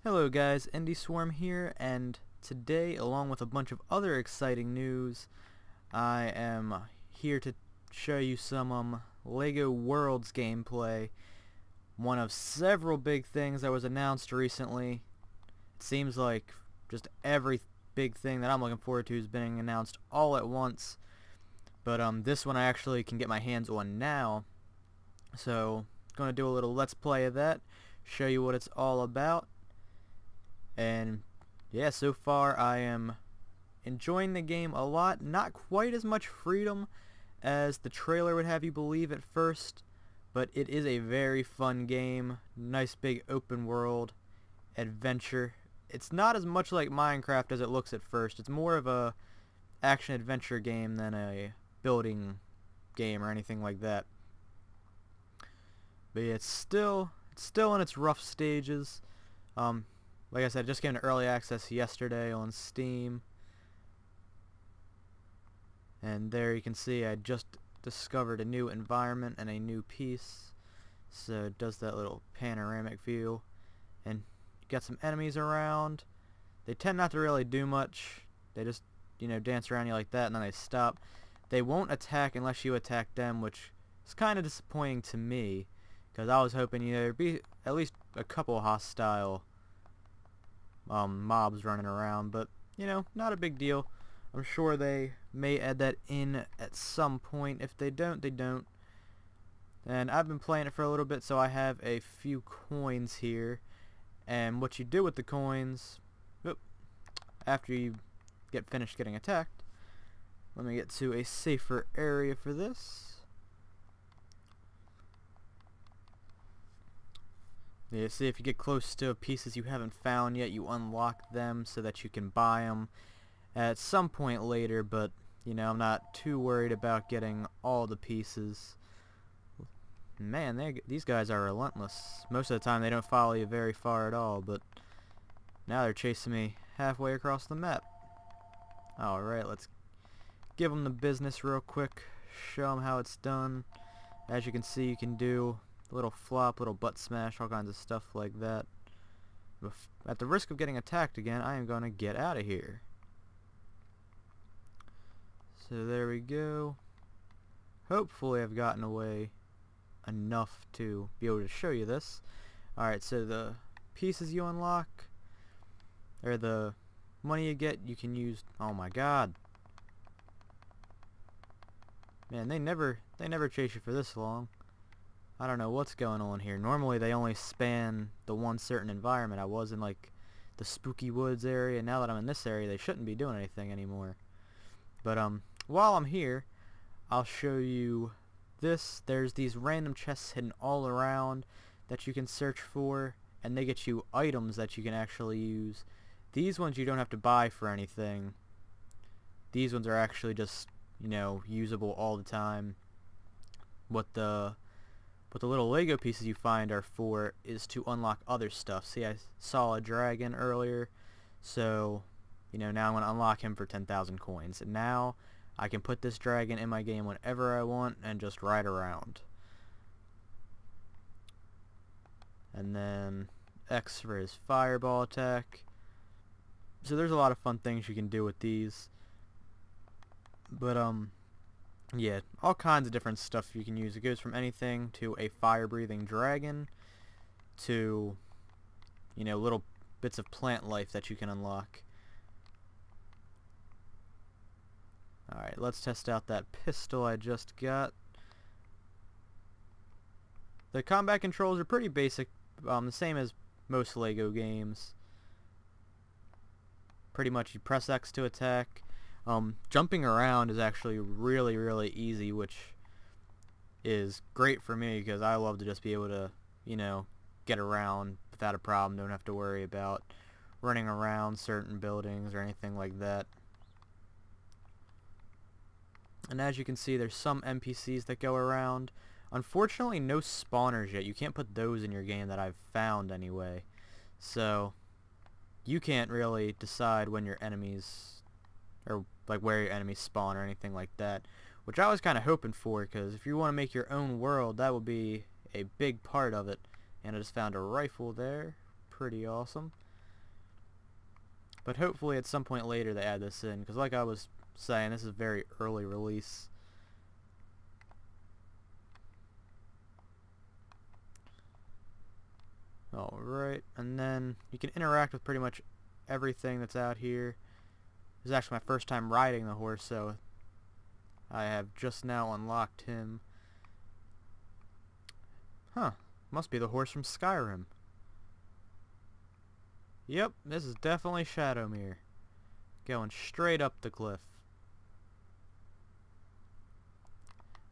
Hello guys, Swarm here, and today, along with a bunch of other exciting news, I am here to show you some LEGO Worlds gameplay. One of several big things that was announced recently. It seems like just every big thing that I'm looking forward to is being announced all at once. But this one I actually can get my hands on now. So, going to do a little let's play of that, show you what it's all about. And yeah, so far I am enjoying the game a lot. Not quite as much freedom as the trailer would have you believe at first, but it is a very fun game. Nice big open world adventure. It's not as much like Minecraft as it looks at first. It's more of a action adventure game than a building game or anything like that. But yeah, it's still in its rough stages. Like I said, it just came to early access yesterday on Steam. And there you can see I just discovered a new environment and a new piece. So it does that little panoramic view. And you got some enemies around. They tend not to really do much. They just, dance around you like that and then they stop. They won't attack unless you attack them, which is kind of disappointing to me. Because I was hoping there'd be at least a couple hostile mobs running around, but not a big deal. I'm sure they may add that in at some point. If they don't, they don't. And I've been playing it for a little bit, so I have a few coins here. And what you do with the coins, after you get finished getting attacked, let me get to a safer area for this. Yeah, see, if you get close to pieces you haven't found yet, you unlock them so that you can buy them at some point later, but, I'm not too worried about getting all the pieces. Man, these guys are relentless. Most of the time they don't follow you very far at all, but now they're chasing me halfway across the map. Alright, let's give them the business real quick, show them how it's done. As you can see, you can do little flop, little butt smash, all kinds of stuff like that. At the risk of getting attacked again, I am going to get out of here. So there we go. Hopefully I've gotten away enough to be able to show you this. Alright, so the pieces you unlock, or the money you get, you can use... Oh my god. Man, they never chase you for this long. I don't know what's going on here. Normally they only span the one certain environment. I was in like the spooky woods area. Now that I'm in this area, they shouldn't be doing anything anymore. But while I'm here, I'll show you this. There's these random chests hidden all around that you can search for, and they get you items that you can actually use. These ones you don't have to buy for anything. These ones are actually just, usable all the time. What the little Lego pieces you find are for is to unlock other stuff. See, I saw a dragon earlier, so now I'm going to unlock him for 10,000 coins. And now I can put this dragon in my game whenever I want and just ride around. And then X for his fireball attack. So there's a lot of fun things you can do with these. But yeah, all kinds of different stuff you can use. It goes from anything to a fire-breathing dragon to, little bits of plant life that you can unlock. Alright, let's test out that pistol I just got. The combat controls are pretty basic, the same as most LEGO games. Pretty much you press X to attack. Jumping around is actually really, really easy, which is great for me because I love to just be able to, get around without a problem. Don't have to worry about running around certain buildings or anything like that. And as you can see, there's some NPCs that go around. Unfortunately, no spawners yet. You can't put those in your game that I've found anyway. So, you can't really decide when your enemies... or like where your enemies spawn or anything like that, which I was kind of hoping for, because if you want to make your own world, that would be a big part of it. And I just found a rifle there, pretty awesome. But hopefully at some point later they add this in, because like I was saying, this is a very early release. Alright, and then you can interact with pretty much everything that's out here. This is actually my first time riding the horse, so I have just now unlocked him. Huh, must be the horse from Skyrim. Yep, this is definitely Shadowmere. Going straight up the cliff.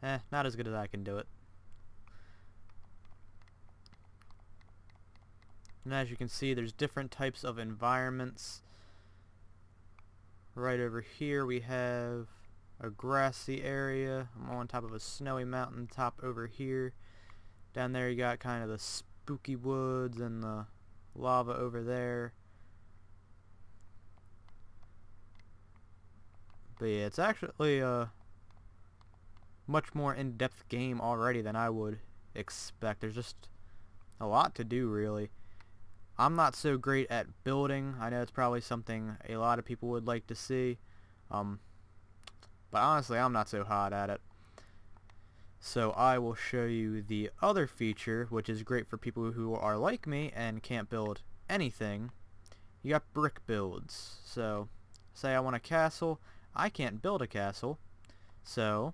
Not as good as I can do it. And as you can see, there's different types of environments. Right over here we have a grassy area. I'm on top of a snowy mountain top over here. Down there you got kind of the spooky woods and the lava over there. But yeah, it's actually a much more in-depth game already than I would expect. There's just a lot to do, really. I'm not so great at building. I know it's probably something a lot of people would like to see. But honestly, I'm not so hot at it. So I will show you the other feature, which is great for people who are like me and can't build anything. You got brick builds. So, say I want a castle. I can't build a castle. So,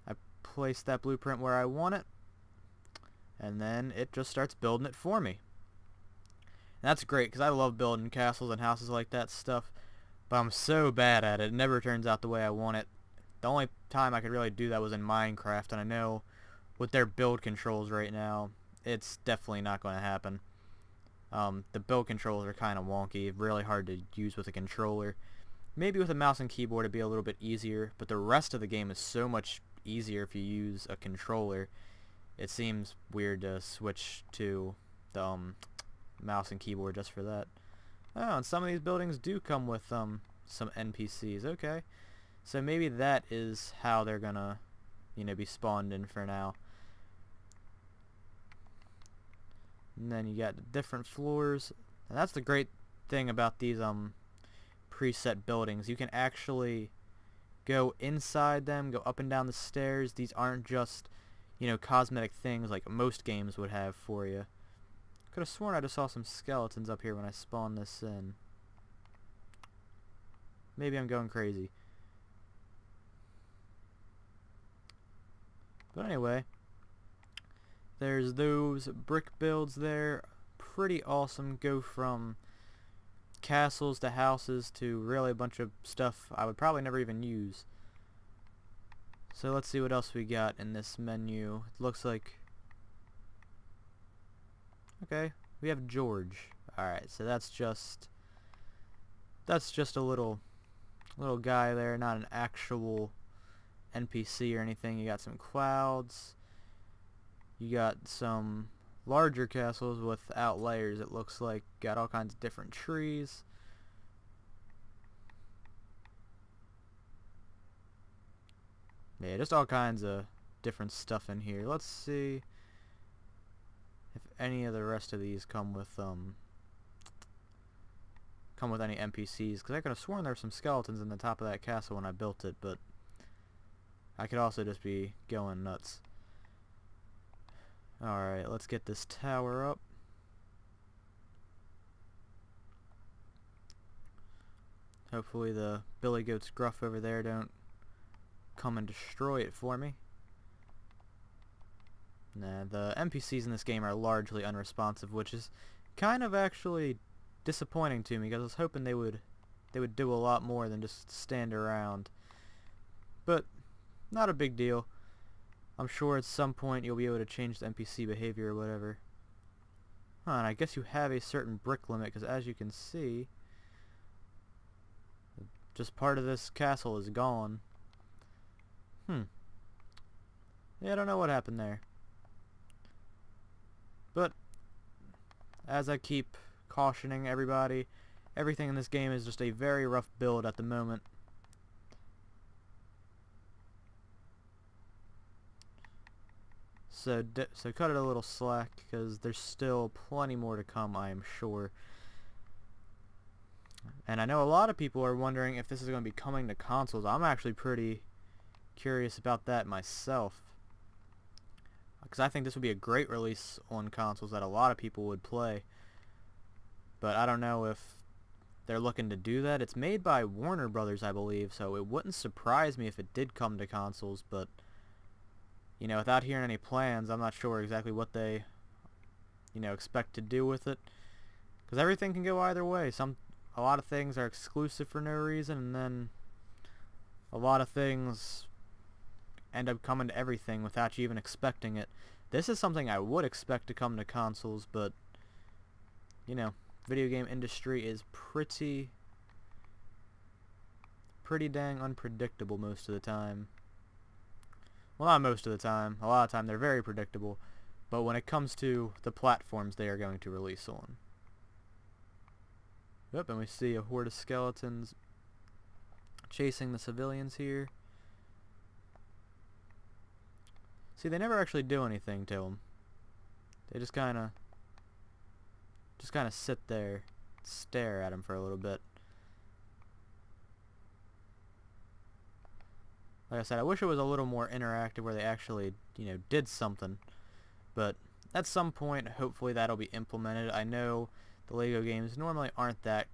I place that blueprint where I want it. And then it just starts building it for me. And that's great, because I love building castles and houses like that stuff. But I'm so bad at it. It never turns out the way I want it. The only time I could really do that was in Minecraft, and I know with their build controls right now, it's definitely not going to happen. The build controls are kind of wonky, really hard to use with a controller. Maybe with a mouse and keyboard it'd be a little bit easier, but the rest of the game is so much easier if you use a controller. It seems weird to switch to the mouse and keyboard just for that. Oh, and some of these buildings do come with some NPCs. Okay. So maybe that is how they're gonna, be spawned in for now. And then you got the different floors. And that's the great thing about these preset buildings. You can actually go inside them, go up and down the stairs. These aren't just, cosmetic things like most games would have for you. Could have sworn I just saw some skeletons up here when I spawned this in. Maybe I'm going crazy. But anyway, there's those brick builds there. Pretty awesome. Go from castles to houses to really a bunch of stuff I would probably never even use. So let's see what else we got in this menu. It looks like... Okay, we have George. Alright, so that's just a little guy there, not an actual NPC or anything. You got some clouds. You got some larger castles without layers, it looks like. Got all kinds of different trees. Yeah, just all kinds of different stuff in here. Let's see if any of the rest of these come with any NPCs, because I could have sworn there were some skeletons in the top of that castle when I built it, but I could also just be going nuts. Alright, let's get this tower up. Hopefully the billy goat's gruff over there don't come and destroy it for me. Nah, the NPCs in this game are largely unresponsive, which is kind of actually disappointing to me, because I was hoping they would do a lot more than just stand around. But not a big deal. I'm sure at some point you'll be able to change the NPC behavior or whatever. Huh, and I guess you have a certain brick limit, because as you can see, just part of this castle is gone. Yeah, I don't know what happened there. But as I keep cautioning everybody, everything in this game is just a very rough build at the moment. So cut it a little slack, because there's still plenty more to come, I am sure. And I know a lot of people are wondering if this is going to be coming to consoles. I'm actually pretty curious about that myself, because I think this would be a great release on consoles that a lot of people would play. But I don't know if they're looking to do that. It's made by Warner Brothers, I believe, so it wouldn't surprise me if it did come to consoles, but you know, without hearing any plans, I'm not sure exactly what they, you know, expect to do with it, because everything can go either way. A lot of things are exclusive for no reason, and then a lot of things end up coming to everything without you even expecting it. This is something I would expect to come to consoles, but you know, video game industry is pretty dang unpredictable most of the time. Well, not most of the time. A lot of the time they're very predictable, but when it comes to the platforms they are going to release on. Yep, and we see a horde of skeletons chasing the civilians here. See, they never actually do anything to them. They just kind of sit there, stare at them for a little bit. Like I said, I wish it was a little more interactive where they actually, you know, did something. But at some point, hopefully that'll be implemented. I know the LEGO games normally aren't that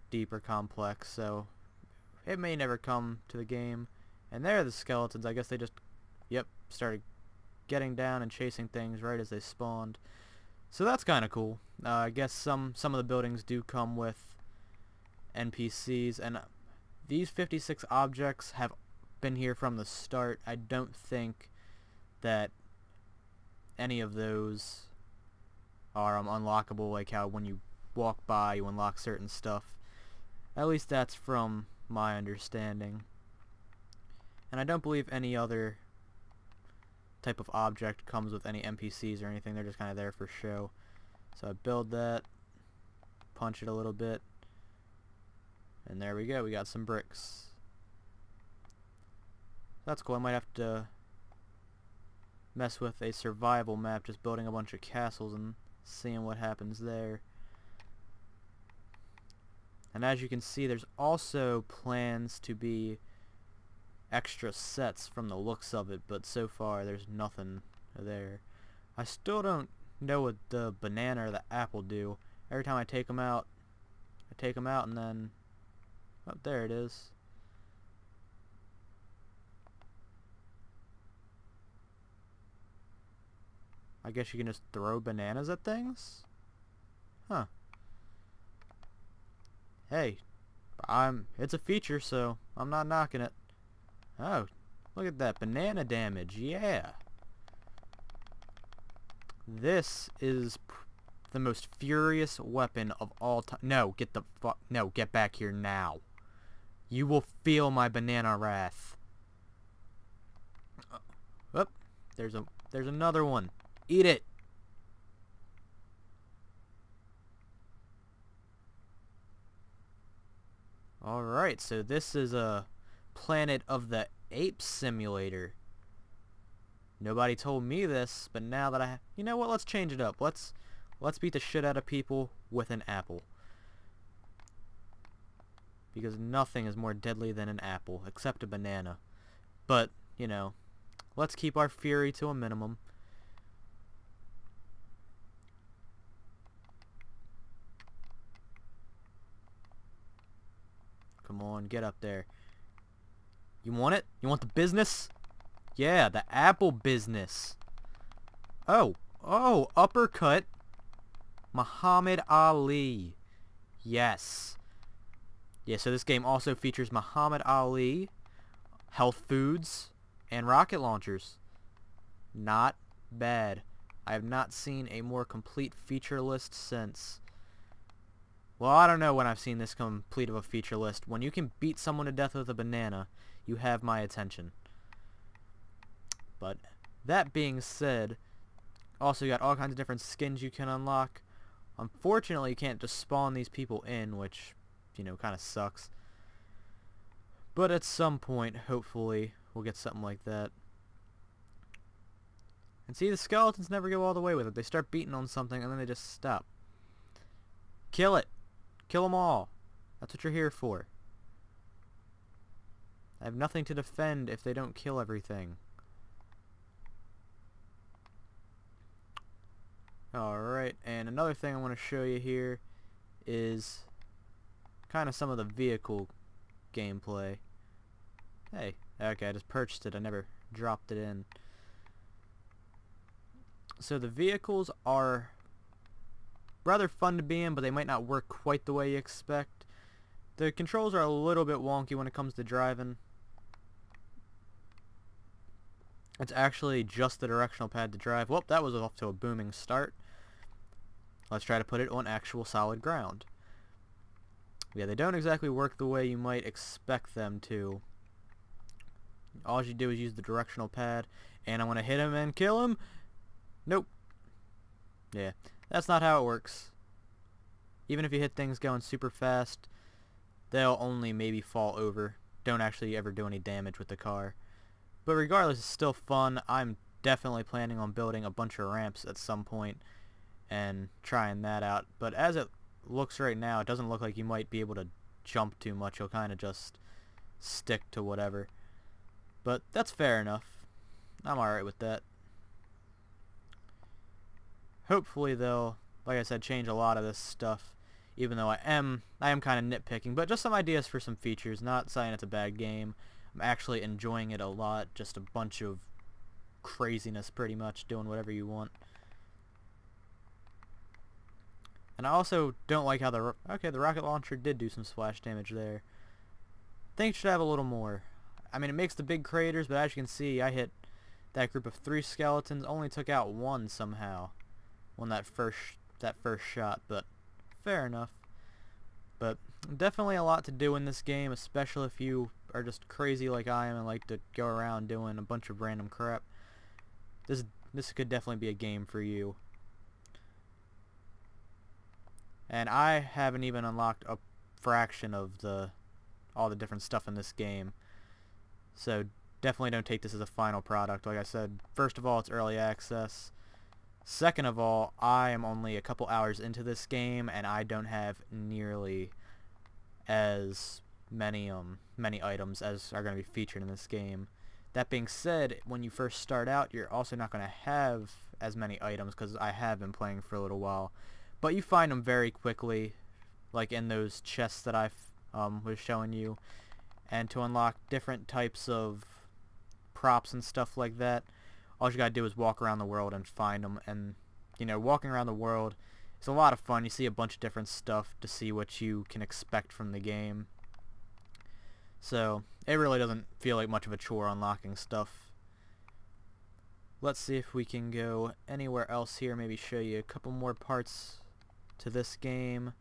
deep or complex, so it may never come to the game. And there are the skeletons. I guess they just, yep, started getting down and chasing things right as they spawned. So that's kind of cool. I guess some of the buildings do come with NPCs, and these 56 objects have been here from the start. I don't think that any of those are unlockable, like how when you walk by you unlock certain stuff. At least that's from my understanding. And I don't believe any other type of object comes with any NPCs or anything. They're just kind of there for show. So I build that, punch it a little bit, and there we go. We got some bricks. That's cool. I might have to mess with a survival map, just building a bunch of castles and seeing what happens there. And as you can see, there's also plans to be extra sets from the looks of it, but so far there's nothing there. I still don't know what the banana or the apple do. Every time I take them out and then, oh, there it is. I guess you can just throw bananas at things? Huh. Hey, it's a feature, so I'm not knocking it. Oh, look at that banana damage. Yeah. This is the most furious weapon of all time. No, get back here now. You will feel my banana wrath. Oh, there's another one. Eat it. Alright, so this is a Planet of the Apes simulator. Nobody told me this, but now that you know what, let's change it up. Let's beat the shit out of people with an apple. Because nothing is more deadly than an apple, except a banana. But, you know, let's keep our fury to a minimum. Come on, get up there. You want it? You want the business? Yeah, the apple business. Oh, uppercut. Muhammad Ali. Yes. Yeah, so this game also features Muhammad Ali, health foods, and rocket launchers. Not bad. I have not seen a more complete feature list since. Well, I don't know when I've seen this complete of a feature list. When you can beat someone to death with a banana, you have my attention. But that being said, also you got all kinds of different skins you can unlock. Unfortunately, you can't just spawn these people in, which, you know, kind of sucks. But at some point, hopefully, we'll get something like that. And see, the skeletons never go all the way with it. They start beating on something and then they just stop. Kill it. Kill them all. That's what you're here for. I have nothing to defend if they don't kill everything. Alright, and another thing I want to show you here is kind of some of the vehicle gameplay. Hey, okay, I just purchased it. I never dropped it in. So the vehicles are rather fun to be in, but they might not work quite the way you expect. The controls are a little bit wonky when it comes to driving. It's actually just the directional pad to drive. Well, that was off to a booming start. Let's try to put it on actual solid ground. Yeah, they don't exactly work the way you might expect them to. All you do is use the directional pad, and I want to hit him and kill him. Nope. Yeah, that's not how it works. Even if you hit things going super fast, they'll only maybe fall over. Don't actually ever do any damage with the car. But regardless, it's still fun. I'm definitely planning on building a bunch of ramps at some point and trying that out. But as it looks right now, it doesn't look like you might be able to jump too much. You'll kind of just stick to whatever. But that's fair enough. I'm alright with that. Hopefully they'll, like I said, change a lot of this stuff. Even though I am kind of nitpicking. But just some ideas for some features. Not saying it's a bad game. I'm actually enjoying it a lot. Just a bunch of craziness pretty much. Doing whatever you want. And I also don't like how the rocket launcher did do some splash damage there. I think it should have a little more. I mean, it makes the big craters, but as you can see, I hit that group of 3 skeletons, only took out 1 somehow on that first shot, but fair enough. But definitely a lot to do in this game, especially if you are just crazy like I am and like to go around doing a bunch of random crap. This could definitely be a game for you. And I haven't even unlocked a fraction of all the different stuff in this game. So definitely don't take this as a final product. Like I said, first of all, it's early access. Second of all, I am only a couple hours into this game, and I don't have nearly as many items as are going to be featured in this game. That being said, when you first start out, you're also not going to have as many items because I have been playing for a little while. But you find them very quickly, like in those chests that I was showing you. And to unlock different types of props and stuff like that, all you gotta do is walk around the world and find them. And, you know, walking around the world is a lot of fun. You see a bunch of different stuff to see what you can expect from the game. So, it really doesn't feel like much of a chore unlocking stuff. Let's see if we can go anywhere else here, maybe show you a couple more parts to this game.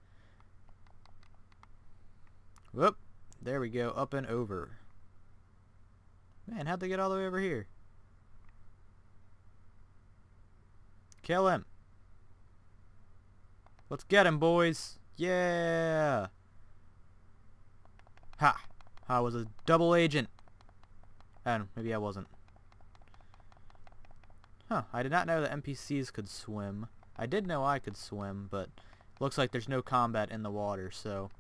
Whoop. There we go, up and over. Man, how'd they get all the way over here? Kill him. Let's get him, boys. Yeah. Ha. I was a double agent. And maybe I wasn't. Huh, I did not know that NPCs could swim. I did know I could swim, but looks like there's no combat in the water, so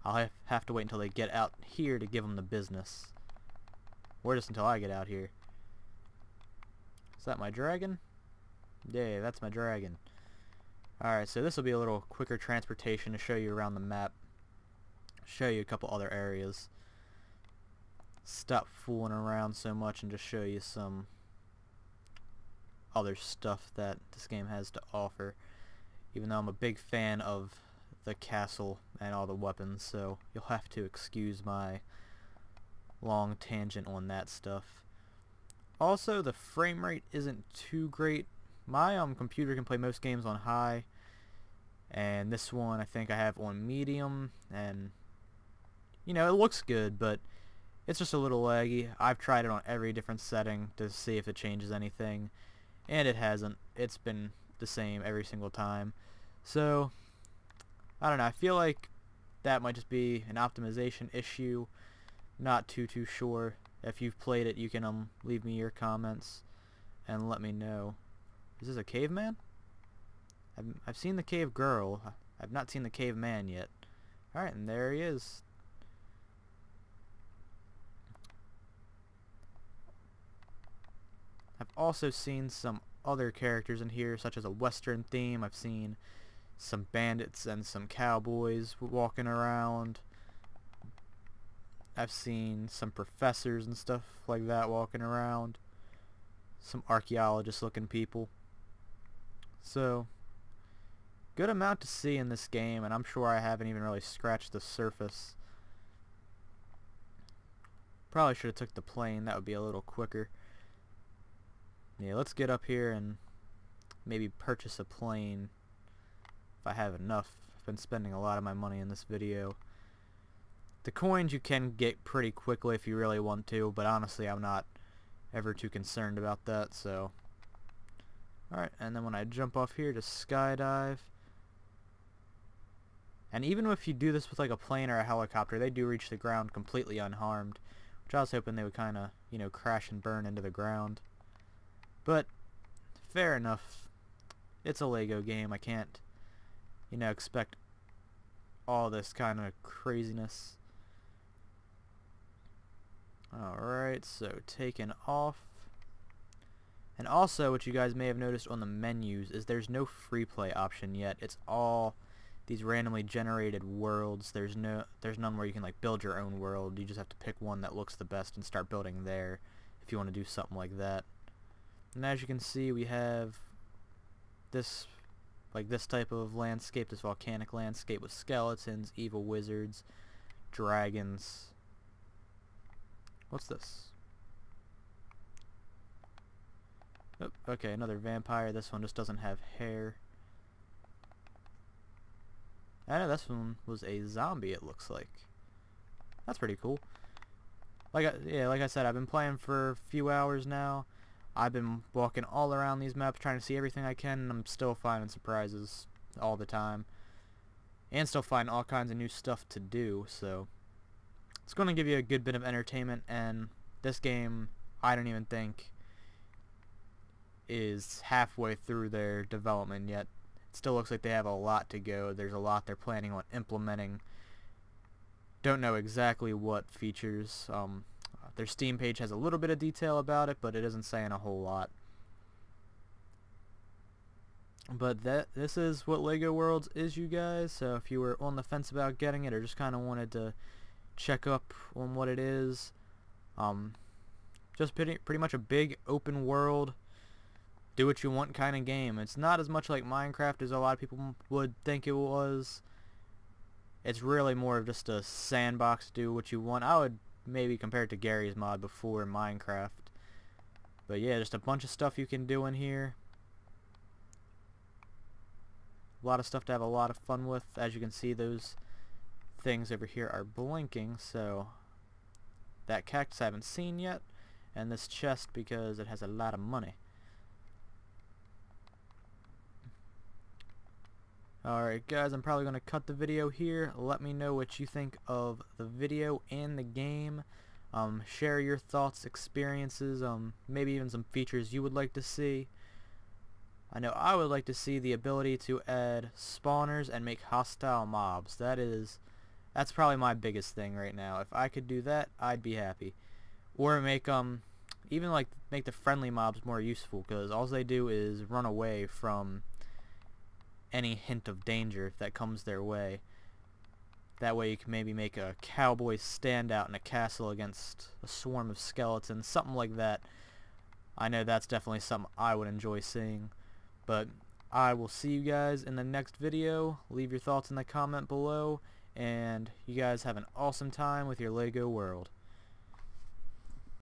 I'll have to wait until they get out here to give them the business. Or just until I get out here. Is that my dragon? Yeah, that's my dragon. Alright, so this will be a little quicker transportation to show you around the map. Show you a couple other areas. Stop fooling around so much and just show you some other stuff that this game has to offer. Even though I'm a big fan of the castle and all the weapons, so you'll have to excuse my long tangent on that stuff. Also, the frame rate isn't too great. My computer can play most games on high, and this one I think I have on medium, and you know, it looks good, but it's just a little laggy. I've tried it on every different setting to see if it changes anything, and it hasn't. It's been the same every single time. So I don't know, I feel like that might just be an optimization issue. Not too sure. If you've played it, you can leave me your comments and let me know. Is this a caveman? I've seen the cave girl. I've not seen the caveman yet. Alright, and there he is. I've also seen some other characters in here, such as a western theme. I've seen some bandits and some cowboys walking around. I've seen some professors and stuff like that walking around. Some archaeologist looking people. So, good amount to see in this game, and I'm sure I haven't even really scratched the surface. Probably should have took the plane, that would be a little quicker. Yeah, let's get up here and maybe purchase a plane if I have enough. I've been spending a lot of my money in this video. The coins you can get pretty quickly if you really want to, but honestly I'm not ever too concerned about that, so. Alright, and then when I jump off here to skydive, and even if you do this with like a plane or a helicopter, they do reach the ground completely unharmed, which I was hoping they would kind of, you know, crash and burn into the ground. But, fair enough. It's a Lego game. I can't, you know, expect all this kind of craziness. Alright, so taking off. And also, what you guys may have noticed on the menus is there's no free play option yet. It's all these randomly generated worlds. There's none where you can like build your own world. You just have to pick one that looks the best and start building there if you want to do something like that. And as you can see, we have this type of landscape, this volcanic landscape with skeletons, evil wizards, dragons. What's this? Oh, okay, another vampire. This one just doesn't have hair. I know this one was a zombie, it looks like. That's pretty cool. Like I said, I've been playing for a few hours now. I've been walking all around these maps trying to see everything I can, and I'm still finding surprises all the time. And still finding all kinds of new stuff to do, so it's going to give you a good bit of entertainment, and this game, I don't even think is halfway through their development yet. It still looks like they have a lot to go. There's a lot they're planning on implementing. Don't know exactly what features. Their Steam page has a little bit of detail about it, but it isn't saying a whole lot. But this is what Lego Worlds is, you guys. So if you were on the fence about getting it or just kind of wanted to check up on what it is, just pretty much a big open world, do what you want kind of game. It's not as much like Minecraft as a lot of people would think it was. It's really more of just a sandbox, do what you want. I would maybe compare it to Gary's mod before Minecraft. But yeah, just a bunch of stuff you can do in here. A lot of stuff to have a lot of fun with. As you can see, those things over here are blinking, so that cactus I haven't seen yet, and this chest because it has a lot of money. Alright guys, I'm probably going to cut the video here. Let me know what you think of the video and the game. Share your thoughts, experiences, maybe even some features you would like to see. I know I would like to see the ability to add spawners and make hostile mobs. That's probably my biggest thing right now. If I could do that, I'd be happy. Or make even like make the friendly mobs more useful, because all they do is run away from any hint of danger that comes their way. That way you can maybe make a cowboy stand out in a castle against a swarm of skeletons, something like that. I know that's definitely something I would enjoy seeing. But I will see you guys in the next video. Leave your thoughts in the comment below, and you guys have an awesome time with your Lego world.